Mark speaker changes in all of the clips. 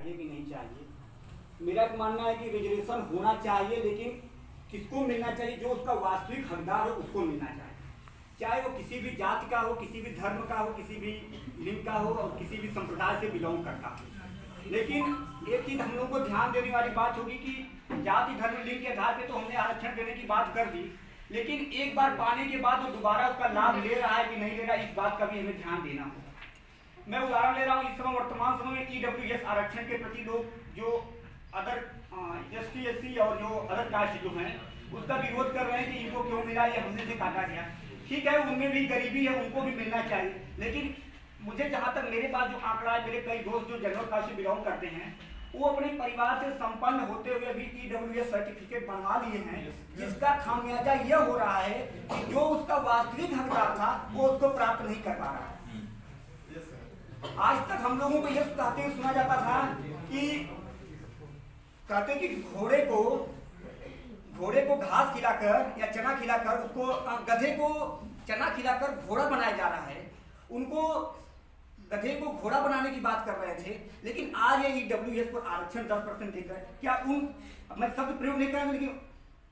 Speaker 1: चाहिए कि नहीं चाहिए। मेरा मानना है कि रिजर्वेशन होना चाहिए, लेकिन किसको मिलना चाहिए? जो उसका वास्तविक हकदार हो उसको मिलना चाहिए, चाहे वो किसी भी जाति का हो, किसी भी धर्म का हो, किसी भी लिंग का हो और किसी भी संप्रदाय से बिलोंग करता हो। लेकिन एक चीज हम लोगों को ध्यान देने वाली बात होगी कि जाति धर्म लिंग के आधार पे तो हमने आरक्षण देने की बात कर दी, लेकिन एक बार पाने के बाद वो दोबारा उसका लाभ ले रहा है कि नहीं ले रहा, इस बात का भी हमें ध्यान देना होगा। मैं उदाहरण ले रहा हूँ, इस समय वर्तमान समय में ईडब्ल्यूएस आरक्षण के प्रति लोग जो अदर एसटी एससी और जो अदर कास्ट जो हैं उसका विरोध कर रहे हैं कि इनको क्यों मिला, ये हमने से काटा गया। ठीक है, उनमें भी गरीबी है, उनको भी मिलना चाहिए, लेकिन मुझे जहाँ तक मेरे पास जो आंकड़ा है, मेरे कई दोस्त जो जनरल कास्ट से बिलोंग करते हैं वो अपने परिवार से संपन्न होते हुए भी ईडब्ल्यूएस सर्टिफिकेट बनवा लिए हैं, जिसका खामियाजा यह हो रहा है कि जो उसका वास्तविक हकदार था वो उसको प्राप्त नहीं कर पा रहा है। आज तक हम लोगों को यह कहते हुए सुना जाता था कि कहते कि घोड़े को घास खिलाकर या चना खिलाकर, उसको गधे को चना खिलाकर घोड़ा बनाया जा रहा है, उनको गधे को घोड़ा बनाने की बात कर रहे थे। लेकिन आज ये ईडब्ल्यूएस पर आरक्षण 10% देकर क्या मैं शब्द प्रयोग नहीं करूंगा, लेकिन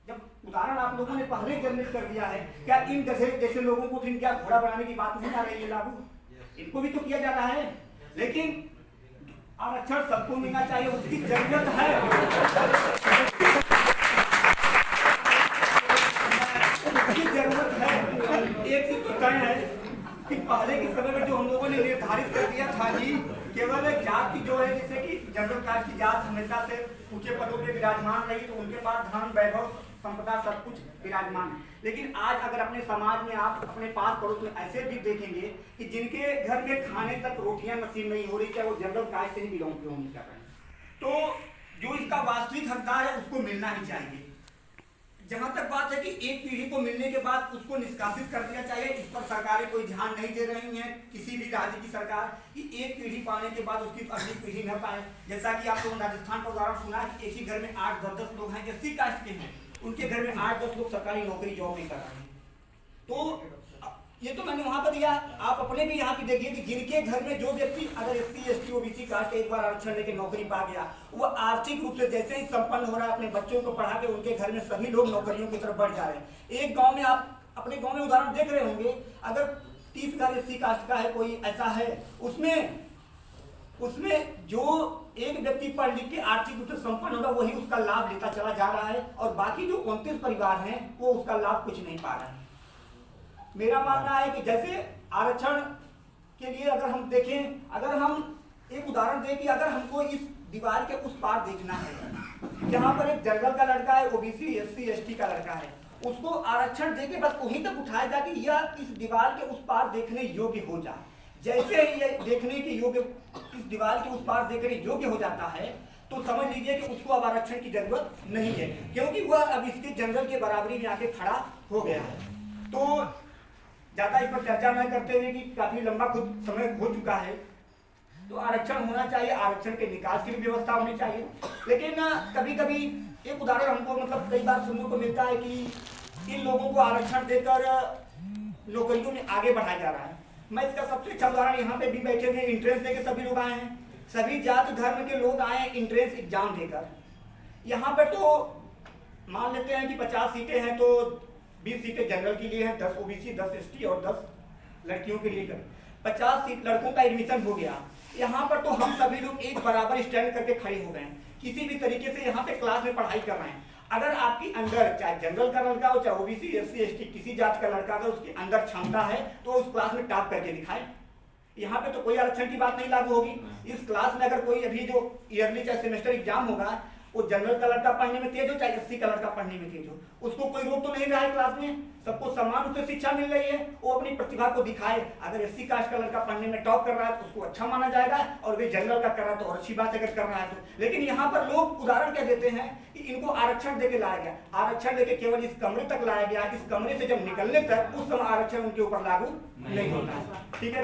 Speaker 1: जब उदाहरण आप लोगों ने पहले जनरेट कर दिया है, क्या इन गधे जैसे लोगों को फिर क्या घोड़ा बनाने की बात नहीं आ रही है लागू? इनको भी तो किया जा रहा है। लेकिन आरक्षण सबको मिलना चाहिए, उसकी जरूरत है। उसकी जरूरत है। एक चीज तो तय है कि पहले के समय में जो हम लोगों ने निर्धारित कर दिया था कि केवल एक जाति जो है, जैसे कि जनरल कास्ट की जात हमेशा से ऊंचे पदों पे विराजमान रही, तो उनके पास धन वैभव संपदा सब कुछ विराजमान है। लेकिन आज अगर अपने समाज में आप अपने पास पड़ोस में ऐसे भी देखेंगे कि जिनके घर में खाने तक रोटियां नसीब नहीं हो रही, चाहे वो जनरल कास्ट से ही बिलोंग क्यों नहीं कर रहे हैं, तो जो इसका वास्तविक हकदार है उसको मिलना ही चाहिए। जहां तक बात है कि एक पीढ़ी को मिलने के बाद उसको निष्कासित कर दिया चाहिए, इस पर सरकारें कोई ध्यान नहीं दे रही हैं, किसी भी राज्य की सरकार, कि एक पीढ़ी पाने के बाद उसकी अगली पीढ़ी न पाए। जैसा कि आप लोगों ने राजस्थान का उदाहरण सुना कि एक ही घर में 8-10 लोग हैं एससी कास्ट के हैं, उनके घर में 8-10 लोग सरकारी नौकरी जॉब नहीं कर रहे हैं। तो ये तो मैंने वहां पर दिया, आप अपने भी यहाँ पे देखिए कि जिनके घर में जो व्यक्ति अगर एससी एसटी ओबीसी कास्ट एक बार आरक्षण लेके नौकरी पा गया, वो आर्थिक रूप से जैसे ही संपन्न हो रहा है, अपने बच्चों को पढ़ा के उनके घर में सभी लोग नौकरियों की तरफ बढ़ जा रहे हैं। एक गांव में आप अपने गांव में उदाहरण देख रहे होंगे, अगर 30 घर एससी कास्ट का है, कोई ऐसा है, उसमें जो एक व्यक्ति पढ़ लिख के आर्थिक रूप से संपन्न होगा वही उसका लाभ लेता चला जा रहा है, और बाकी जो 29 परिवार हैं वो उसका लाभ कुछ नहीं पा रहे हैं। मेरा मानना है कि जैसे आरक्षण के लिए अगर हम देखें, अगर हम एक उदाहरण दें कि अगर हमको इस दीवार के उस पार देखना है, जहां पर एक जनरल का लड़का है, ओबीसी एससी एसटी का लड़का है, उसको आरक्षण देके बस वहीं तक उठाया जाए कि यह इस दीवार के उस पार देखने योग्य हो जाए। जैसे ही ये देखने के योग्य, इस दीवार के उस पार देखने योग्य हो जाता है, तो समझ लीजिए कि उसको अब आरक्षण की जरूरत नहीं है, क्योंकि वह अब इसके जनरल के बराबरी में आके खड़ा हो गया है। तो ज्यादा इस पर चर्चा न करते हुए कि काफी लंबा खुद समय हो चुका है, तो आरक्षण होना चाहिए, आरक्षण के निकास की भी व्यवस्था होनी चाहिए। लेकिन कभी कभी एक उदाहरण हमको मतलब कई बार सुनने को मिलता है कि इन लोगों को आरक्षण देकर नौकरियों में आगे बढ़ाया जा रहा है। मैं इसका सबसे अच्छा उदाहरण, यहाँ पे भी बैठे हुए इंट्रेंस देकर सभी लोग आए हैं, सभी जाति धर्म के लोग आए हैं इंट्रेंस एग्जाम देकर। यहाँ पर तो मान लेते हैं कि 50 सीटें हैं, तो 20 सीटें जनरल के लिए हैं, 10 ओबीसी, 10 एसटी और 10 लड़कियों के लिए 50 सीट लड़कों का एडमिशन हो गया। यहाँ पर तो हम सभी लोग एक बराबर स्टैंड करके खड़े हो गए, किसी भी तरीके से यहाँ पे क्लास में पढ़ाई कर रहे हैं। अगर आपकी अंदर चाहे जनरल का लड़का हो, चाहे ओबीसी एससी एसटी किसी जाति का लड़का, अगर उसके अंदर क्षमता है तो उस क्लास में टॉप करके दिखाए। यहाँ पे तो कोई आरक्षण की बात नहीं लागू होगी। इस क्लास में अगर कोई अभी जो ईयरली चाहे सेमेस्टर एग्जाम होगा, वो जनरल का लड़का पढ़ने में तेज हो चाहे एससी का लड़का पढ़ने में तेज हो, उसको कोई रोक तो नहीं रहा है। क्लास में सबको समान रूप से शिक्षा मिल रही है, वो अपनी प्रतिभा को दिखाए। अगर एससी कास्ट का लड़का पढ़ने में टॉप कर रहा है तो उसको अच्छा माना जाएगा, और वे जनरल का कर रहा है तो और अच्छी बात अगर कर रहा है तो। लेकिन यहाँ पर लोग उदाहरण क्या देते हैं कि इनको आरक्षण देके लाया गया, आरक्षण देके केवल इस कमरे तक लाया गया, इस कमरे से जब निकलने तक उस समय आरक्षण उनके ऊपर लागू नहीं होता है। ठीक है।